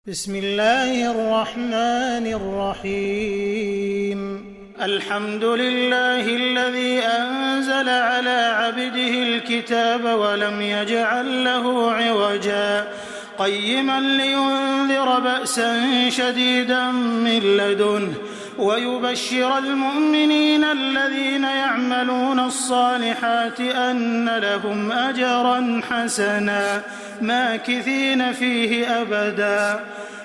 بسم الله الرحمن الرحيم. الحمد لله الذي أنزل على عبده الكتاب ولم يجعل له عوجا قيما لينذر بأسا شديدا من لدنه ويبشر المؤمنين الذين يعملون الصالحات أن لهم أجرا حسنا ماكثين فيه أبدا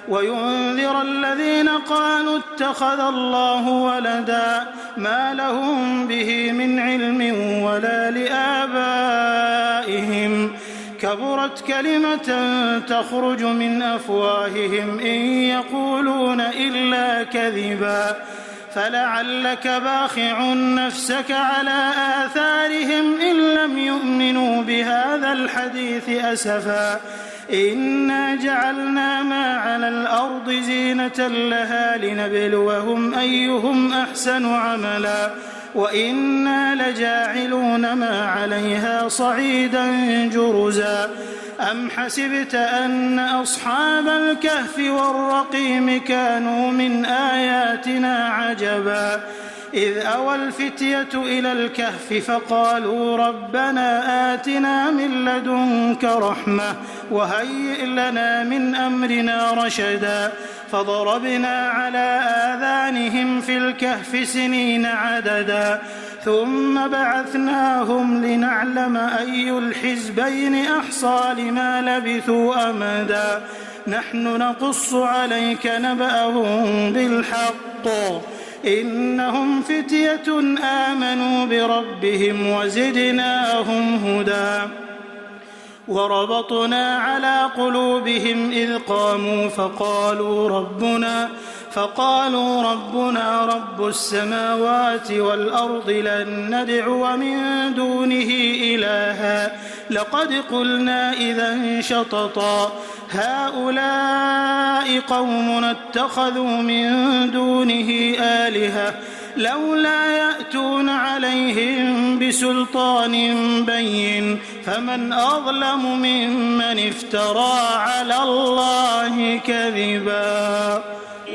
وينذر الذين قالوا اتخذ الله ولدا ما لهم به من علم ولا لآبائهم كبرت كلمة تخرج من أفواههم إن يقولون إلا كذبا فلعلك باخع نفسك على آثارهم إن لم يؤمنوا بهذا الحديث أسفا إنا جعلنا ما على الأرض زينة لها لنبلوهم أيهم أحسن عملا وإنا لجاعلون ما عليها صعيدا جرزا أم حسبت أن أصحاب الكهف والرقيم كانوا من آياتنا عجبا إذ أوى الفتية إلى الكهف فقالوا ربنا آتنا من لدنك رحمة وهيئ لنا من أمرنا رشدا فضربنا على آذانهم في الكهف سنين عددا ثم بعثناهم لنعلم أي الحزبين أحصى لما لبثوا أمدا نحن نقص عليك نبأهم بالحق إنهم فتية آمنوا بربهم وزدناهم هدى وربطنا على قلوبهم إذ قاموا فقالوا ربنا رب السماوات والأرض لن ندعو من دونه إلها لقد قلنا إذا شططا هؤلاء قومنا اتخذوا من دونه آلهة لولا يأتون عليهم بسلطان بين فمن أظلم ممن افترى على الله كذبا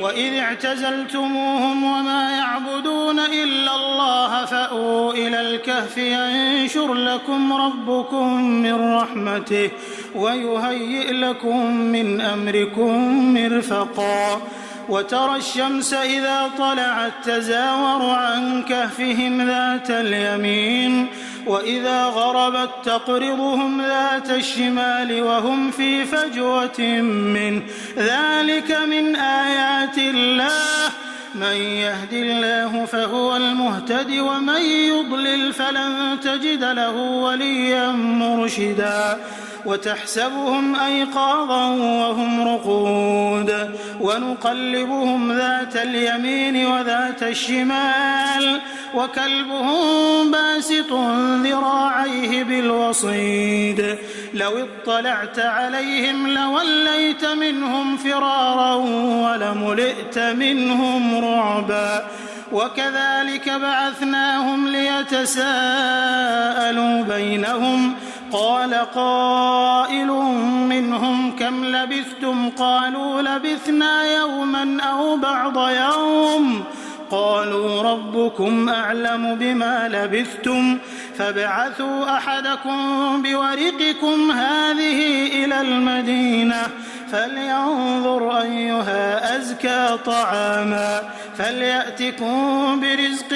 وإذ اعتزلتموهم وما يعبدون إلا الله فأووا إلى الكهف ينشر لكم ربكم من رحمته ويهيئ لكم من أمركم مرفقا وترى الشمس إذا طلعت تزاور عن كهفهم ذات اليمين وإذا غربت تقرضهم ذات الشمال وهم في فجوة منه ذلك من آيات الله من يهد الله فهو المهتد ومن يضلل فلن تجد له وليا مرشدا وتحسبهم أيقاظا وهم رقود ونقلبهم ذات اليمين وذات الشمال وكلبهم باسط ذراعيه بالوصيد لو اطلعت عليهم لوليت منهم فرارا ولملئت منهم رعبا وكذلك بعثناهم ليتساءلوا بينهم قال قائل منهم كم لبثتم قالوا لبثنا يوما أو بعض يوم قالوا ربكم أعلم بما لبثتم فابعثوا أحدكم بورقكم هذه إلى المدينة فلينظر أيها أزكى طعاما فليأتكم برزق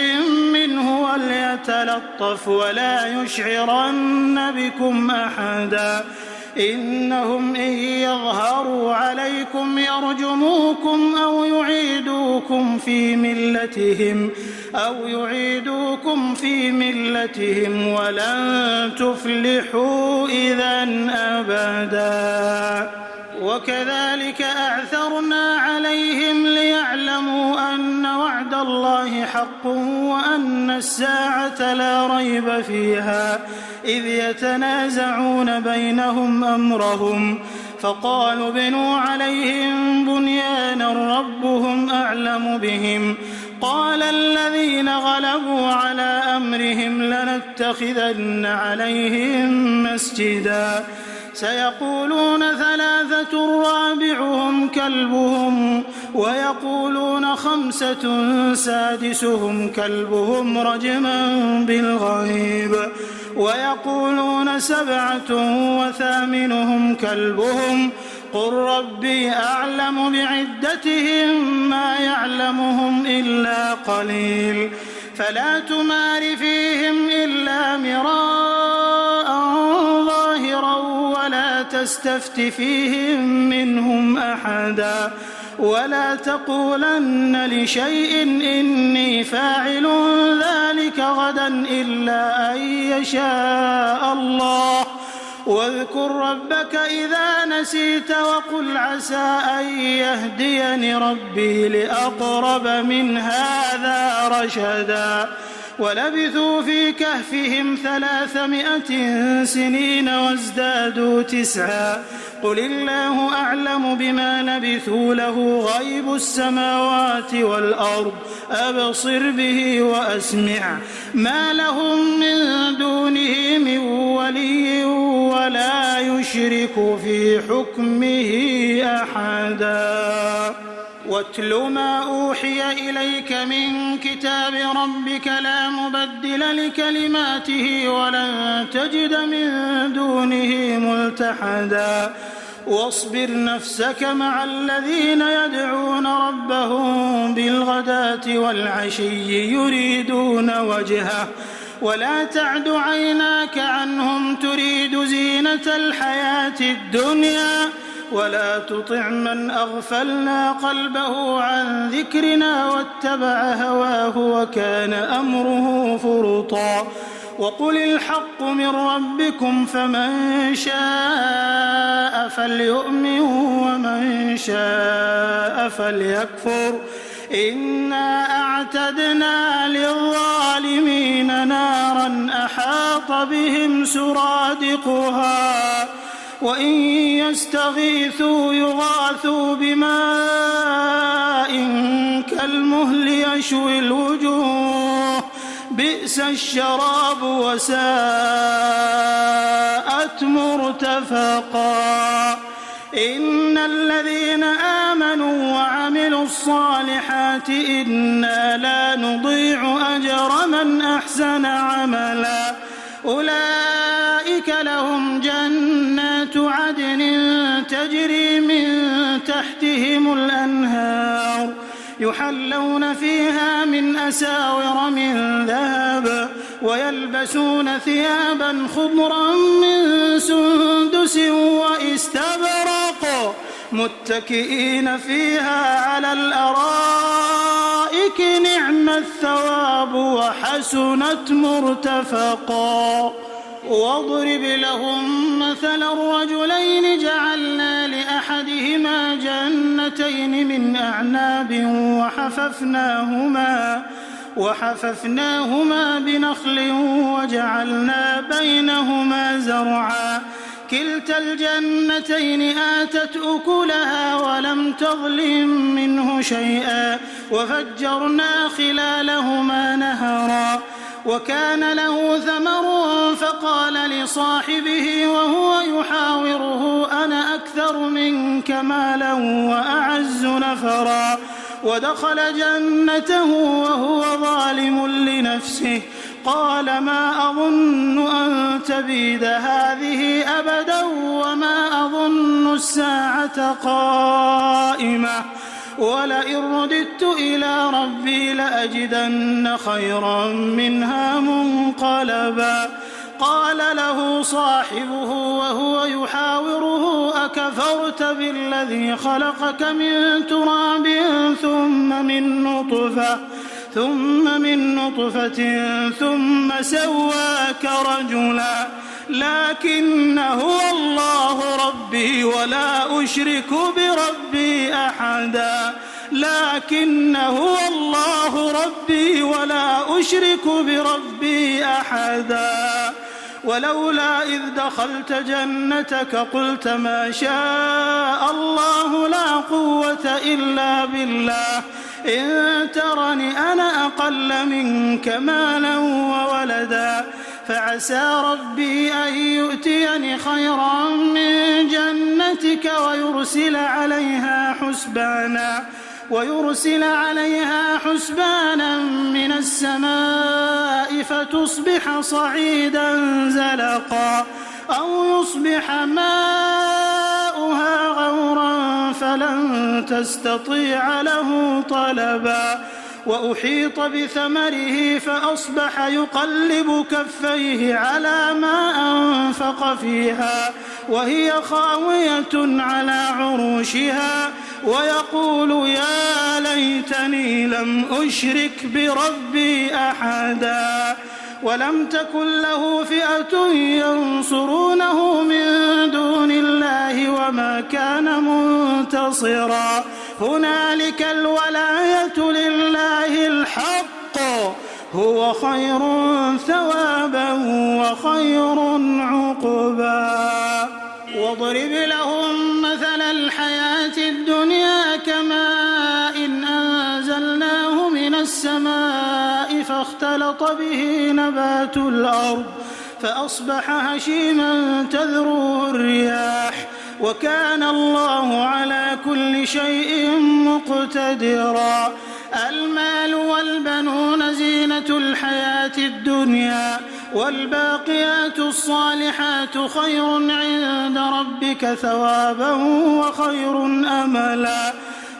منه وليتلطف ولا يشعرن بكم أحدا إنهم إن يظهروا عليكم يرجموكم أو يعيدوكم في ملتهم ولن تفلحوا إذا أبدا وكذلك أعثرنا عليهم ليعلموا أن وعد الله حق وأن الساعة لا ريب فيها إذ يتنازعون بينهم أمرهم فقالوا بنوا عليهم بنيانا ربهم أعلم بهم قال الذين غلبوا على أمرهم لنتخذن عليهم مسجدا سيقولون 3 رابعهم كلبهم ويقولون 5 سادسهم كلبهم رجما بالغيب ويقولون 7 وثامنهم كلبهم قل ربي أعلم بعدتهم ما يعلمهم إلا قليل فلا تمار فيهم إلا مراء ظاهرا ولا تستفت فيهم منهم أحدا ولا تقولن لشيء إني فاعل ذلك غدا إلا أن يشاء الله واذكر ربك إذا نسيت وقل عسى أن يهديني ربي لأقرب من هذا رشدا ولبثوا في كهفهم 300 سنين وازدادوا 9 قل الله أعلم بما لبثوا له غيب السماوات والأرض أبصر به وأسمع ما لهم من دونه من ولي ولا يشرك في حكمه أحدا واتل ما أوحي إليك من كتاب ربك لا مبدل لكلماته ولن تجد من دونه ملتحدا واصبر نفسك مع الذين يدعون ربهم بالغداة والعشي يريدون وجهه ولا تعد عيناك عنهم تريد زينة الحياة الدنيا ولا تطع من أغفلنا قلبه عن ذكرنا واتبع هواه وكان أمره فرطا وقل الحق من ربكم فمن شاء فليؤمن ومن شاء فليكفر إنا أعتدنا للظالمين نارا أحاط بهم سرادقها وإن يستغيثوا يغاثوا بماء كالمهل يشوي الوجوه بئس الشراب وساءت مرتفقا إن الذين آمنوا وعملوا الصالحات إنا لا نضيع أجر من أحسن عملا أولئك لهم جنات عدن تجري من تحتهم الأنهار يحلون فيها من أساور من ذهب ويلبسون ثيابا خضرا من سندس وإستبرق متكئين فيها على الأرائك نعم الثواب وحسنت مرتفقا واضرب لهم مثل الرجلين جعلنا لأحدهما جنتين من أعناب وحففناهما بنخل وجعلنا بينهما زرعا كلتا الجنتين آتت أكلها ولم تظلم منه شيئا وفجرنا خلالهما نهرا وكان له ثمر فقال لصاحبه وهو يحاوره أنا أكثر منك مالا وأعز نفرا ودخل جنته وهو ظالم لنفسه قال ما أظن أن تبيد هذه أبدا وما أظن الساعة قائمة ولئن رددت إلى ربي لأجدن خيرا منها منقلبا قال له صاحبه وهو يحاوره أكفرت بالذي خلقك من تراب ثم من نطفة ثم سواك رجلا لكن هو الله ربي ولا أشرك بربي أحدا لكن هو الله ربي ولا أشرك بربي أحدا ولولا إذ دخلت جنتك قلت ما شاء الله لا قوة إلا بالله إن ترني أنا أقل منك مالا وولدا فعسى ربي أن يؤتيني خيرا من جنتك ويرسل عليها حسبانا من السماء فتصبح صعيدا زلقا أو يصبح ماؤها غورا فلن تستطيع له طلبا وأحيط بثمره فأصبح يقلب كفيه على ما أنفق فيها وهي خاوية على عروشها ويقول يا ليتني لم أشرك بربي أحدا ولم تكن له فئة ينصرونه من دون الله وما كان منتصرا هنالك الولاية لله الحق هو خير ثوابا وخير عقبا واضرب لهم مثل الحياة الدنيا كماء أنزلناه من السماء فاختلط به نبات الأرض فأصبح هشيما تذروه الرياح وكان الله على كل شيء مقتدرا المال والبنون زينة الحياة الدنيا والباقيات الصالحات خير عند ربك ثوابا وخير أملا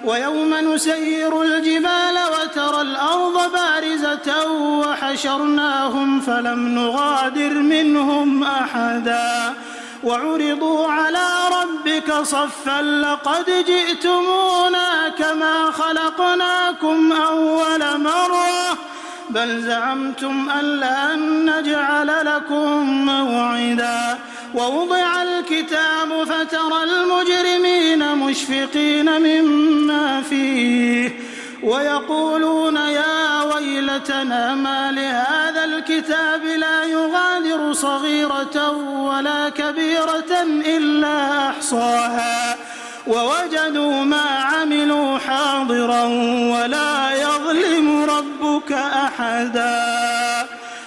ويوم نسير الجبال وترى الأرض بارزة وحشرناهم فلم نغادر منهم أحدا وعرضوا على ربك صفا لقد جئتمونا كما خلقناكم أول مرة بل زعمتم أن لن نجعل لكم موعدا ووضع الكتاب فترى المجرمين مشفقين مما فيه ويقولون يا ويلتنا ما لهذا الكتاب لا يغادر صغيرة ولا كبيرة إلا أحصاها ووجدوا ما عملوا حاضرا ولا يظلم ربك أحدا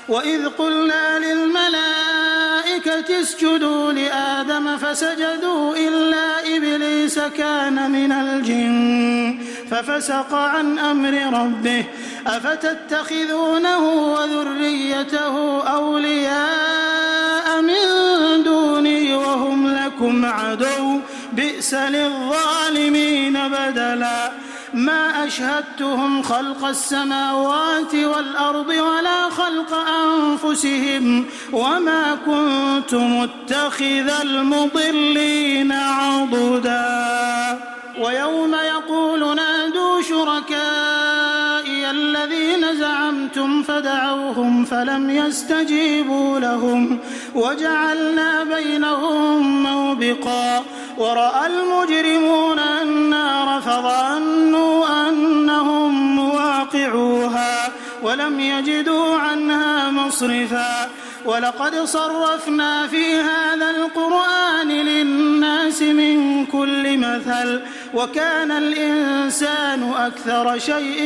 وإذ قلنا للملائكة اسجدوا لآدم فسجدوا إلا إبليس كان من الجن ففسق عن أمر ربه أفتتخذونه وذريته أولياء من دوني وهم لكم عدو بئس للظالمين بدلا ما أشهدتهم خلق السماوات والأرض ولا خلق أنفسهم وما كنت متخذ المضلين عضدا ويوم يقول نادوا شركائي الذين زعمتم فدعوهم فلم يستجيبوا لهم وجعلنا بينهم موبقا ورأى المجرمون النار فظنوا أنهم مواقعوها ولم يجدوا عنها مصرفا ولقد صرفنا في هذا القرآن للناس من كل مثل وكان الإنسان أكثر شيء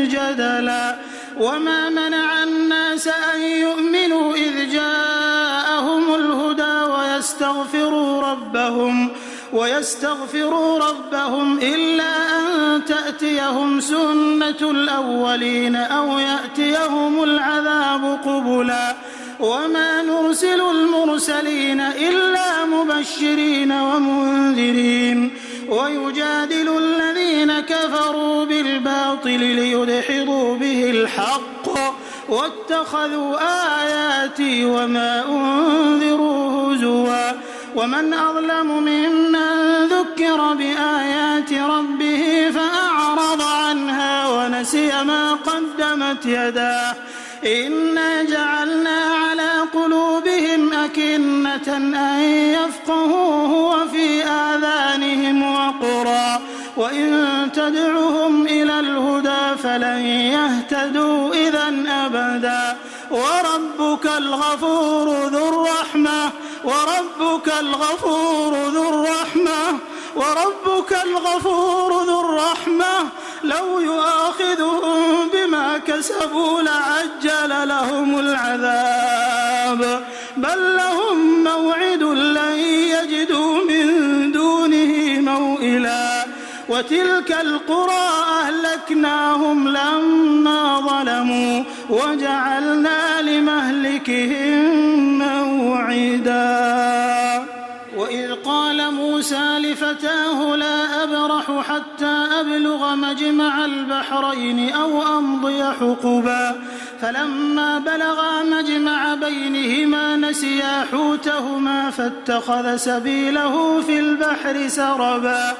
جدلا وما منع الناس أن يؤمنوا إذ جاءهم الهدى ويستغفروا ربهم إلا أن تأتيهم سنة الأولين أو يأتيهم العذاب قبلا وما نرسل المرسلين إلا مبشرين ومنذرين ويجادل الذين كفروا بالباطل ليدحضوا به الحق واتخذوا آياتي وما أنذروا هزوا ومن أظلم ممن ذكر بآيات ربه فأعرض عنها ونسي ما قدمت يداه إنا جعلنا على قلوبهم أكنة أن يفقهوه وفي آذانهم وقرا وإن تدعهم إلى الهدى فلن يهتدوا إذا أبدا وربك الغفور ذو الرحمة لو يؤاخذهم بما كسبوا لعجل لهم العذاب بل لهم موعد لن يجدوا من دونه موئلا وتلك القرى أهلكناهم لما ظلموا وجعلنا لمهلكهم موعدا وإذ قال موسى لفتاه لا أبرح حتى أبلغ مجمع البحرين أو أمضي حقبا فلما بلغا مجمع بينهما نسيا حوتهما فاتخذ سبيله في البحر سربا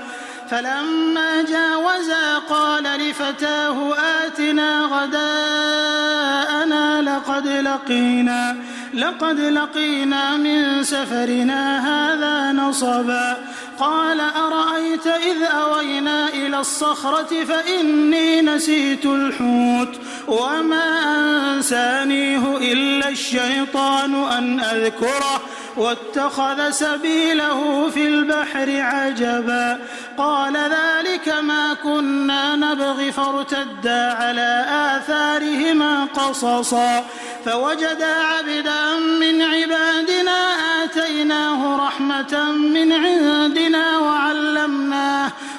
فلما جاوزا قال لفتاه آتنا غداءنا لقد لقينا من سفرنا هذا نصبا قال أرأيت إذ أوينا إلى الصخرة فإني نسيت الحوت وما أنسانيه إلا الشيطان أن أذكره واتخذ سبيله في البحر عجبا قال ذلك ما كنا نبغي فارتدا على آثارهما قصصا فوجدا عبدا من عبادنا آتيناه رحمة من عندنا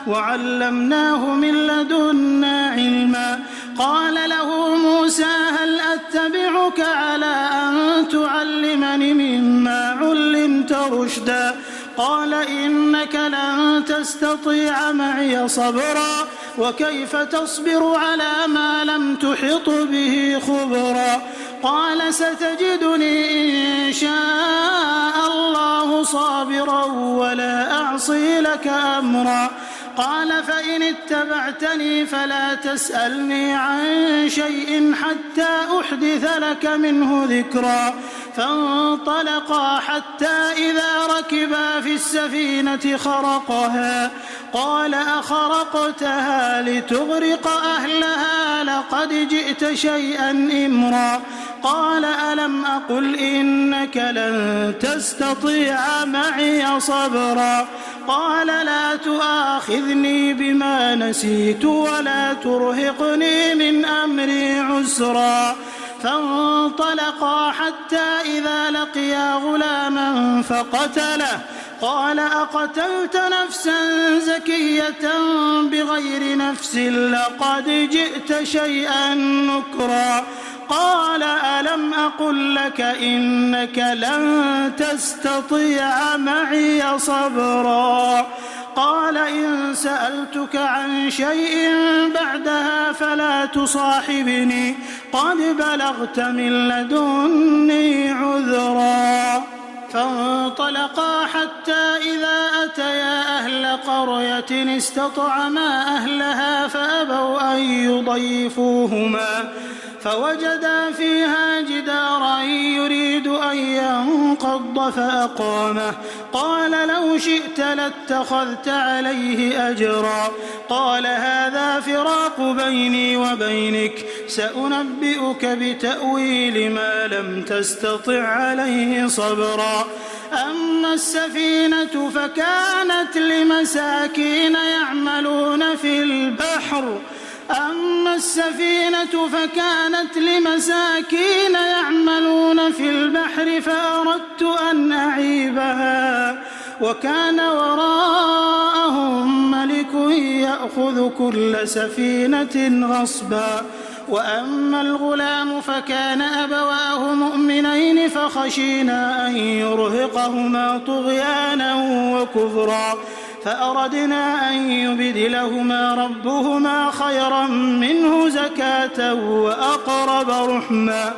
وعلمناه من لدنا علما قال له موسى هل أتبعك على أن تعلمني مما علمت رشدا قال إنك لن تستطيع معي صبرا وكيف تصبر على ما لم تحط به خبرا قال ستجدني إن شاء الله صابرا ولا أعصي لك أمرا قال فإن اتبعتني فلا تسألني عن شيء حتى أحدث لك منه ذكرا فانطلقا حتى إذا ركبا في السفينة خرقها قال أخرقتها لتغرق أهلها لقد جئت شيئا إمرا قال ألم أقل إنك لن تستطيع معي صبرا قال لا تؤاخذني بما نسيت ولا ترهقني من أمري عسرا فانطلقا حتى إذا لقيا غلاما فقتله قال أقتلت نفسا زكية بغير نفس لقد جئت شيئا نكرا قال ألم أقل لك إنك لن تستطيع معي صبرا قال إن سألتك عن شيء بعدها فلا تصاحبني قد بلغت من لدني عذرا فانطلقا حتى إذا أتيا أهل قرية استطعما أهلها فأبوا أن يضيفوهما فوجدا فيها جدارا يريد أن ينقض فأقامه قال لو شئت لاتخذت عليه أجرا قال هذا فراق بيني وبينك سأنبئك بتأويل ما لم تستطع عليه صبرا أما السفينة فكانت لمساكين يعملون في البحر فأردت أن أعيبها وكان وراءهم ملك يأخذ كل سفينة غصبا وأما الغلام فكان أبواه مؤمنين فخشينا أن يرهقهما طغيانا وكفرا فأردنا أن يبدلهما ربهما خيرا منه زكاة وأقرب رحما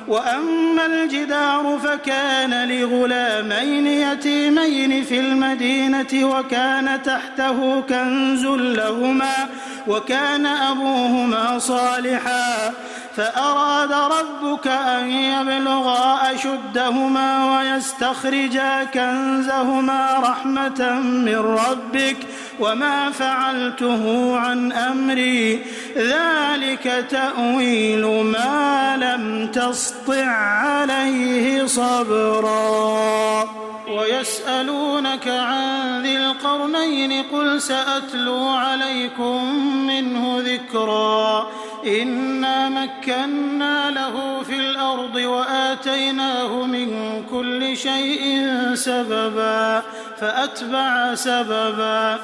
وأما الجدار فكان لغلامين يتيمين في المدينة وكان تحته كنز لهما وكان أبوهما صالحا فأراد ربك أن يبلغا أشدهما ويستخرجا كنزهما رحمة من ربك وما فعلته عن أمري ذلك تأويل ما لم تسطع عليه صبرا ويسألونك عن ذي القرنين قل سأتلو عليكم منه ذكرا ذكرا إنا مكنا له في الأرض وآتيناه من كل شيء سببا فأتبع سببا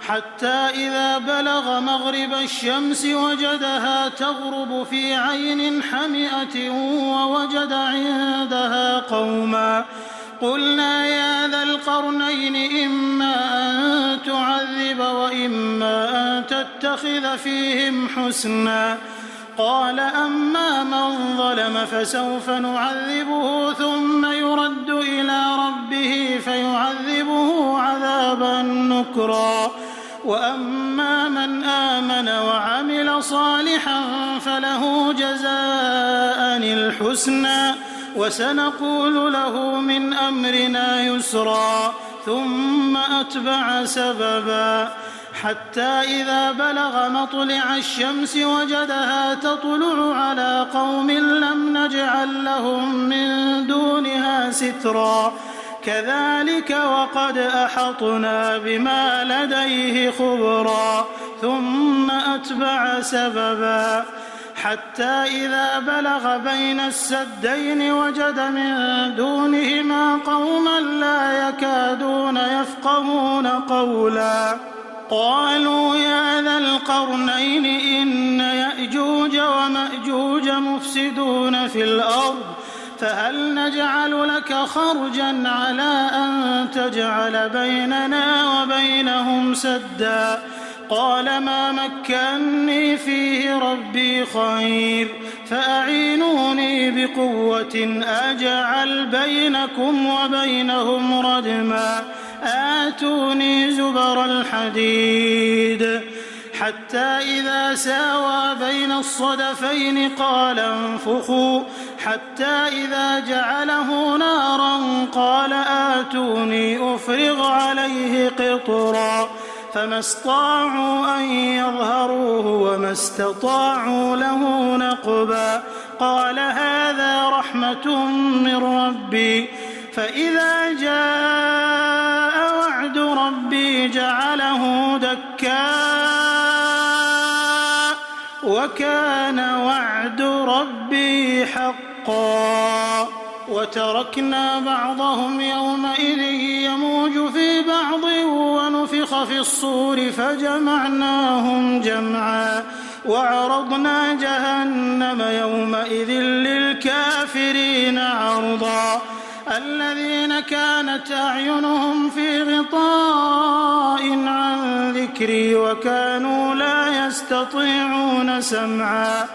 حتى إذا بلغ مغرب الشمس وجدها تغرب في عين حمئة ووجد عندها قوما قلنا يا ذا القرنين إما أن تعذب وإما أن تتخذ فيهم حسنا قال أما من ظلم فسوف نعذبه ثم يرد إلى ربه فيعذبه عذابا نكرا وأما من آمن وعمل صالحا فله جزاء الحسنى وسنقول له من أمرنا يسرا ثم أتبع سببا حتى إذا بلغ مطلع الشمس وجدها تطلع على قوم لم نجعل لهم من دونها سترا كذلك وقد أحطنا بما لديه خبرا ثم أتبع سببا حتى إذا بلغ بين السدين وجد من دونهما قوما لا يكادون يفقهون قولا قالوا يا ذا القرنين إن يأجوج ومأجوج مفسدون في الأرض فهل نجعل لك خرجا على أن تجعل بيننا وبينهم سدا قال ما مكني فيه ربي خير فأعينوني بقوة أجعل بينكم وبينهم ردما آتوني زبر الحديد حتى إذا ساوى بين الصدفين قال انفخوا حتى إذا جعله نارا قال آتوني أفرغ عليه قطرا فما استطاعوا أن يظهروه وما استطاعوا له نقبا قال هذا رحمة من ربي فإذا جاء وعد ربي جعله دكاء وكان وعد ربي حقا وتركنا بعضهم يومئذ يموج في بعض ونفخ في الصور فجمعناهم جمعا وعرضنا جهنم يومئذ للكافرين عرضا الذين كانت أعينهم في غطاء عن ذكري وكانوا لا يستطيعون سمعا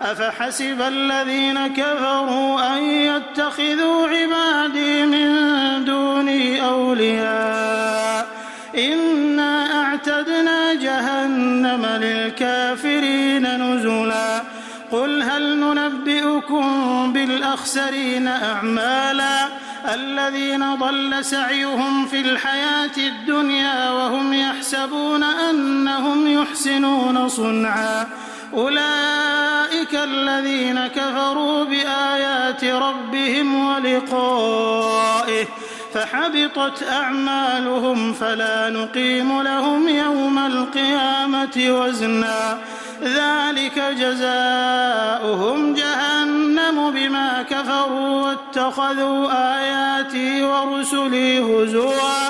أفحسب الذين كفروا أن يتخذوا عبادي من دوني أولياء إنا أعتدنا جهنم للكافرين نزلا قل هل ننبئكم بالأخسرين أعمالا الذين ضل سعيهم في الحياة الدنيا وهم يحسبون أنهم يحسنون صنعا أولئك الذين كفروا بآيات ربهم ولقائه فحبطت أعمالهم فلا نقيم لهم يوم القيامة وزنا ذلك جزاؤهم جهنم بما كفروا واتخذوا آياتي ورسلي هزوا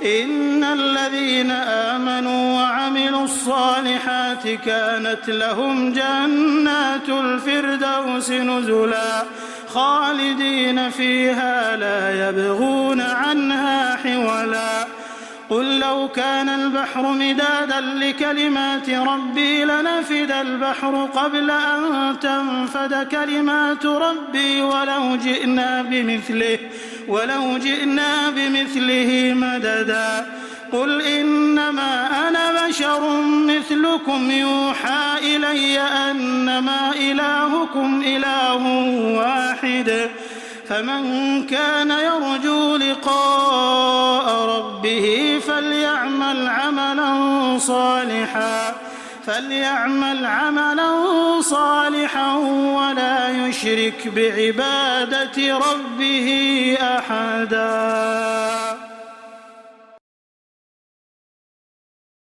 إن الذين آمنوا وعملوا الصالحات كانت لهم جنات الفردوس نزلا خالدين فيها لا يبغون عنها حولا قل لو كان البحر مدادا لكلمات ربي لنفد البحر قبل أن تنفد كلمات ربي ولو جئنا بمثله مددا قل إنما أنا بشر مثلكم يوحى إلي أنما إلهكم إله واحد فمن كان يرجو لقاء ربه فليعمل عملا صالحا ولا يشرك بعبادة ربه أحدا.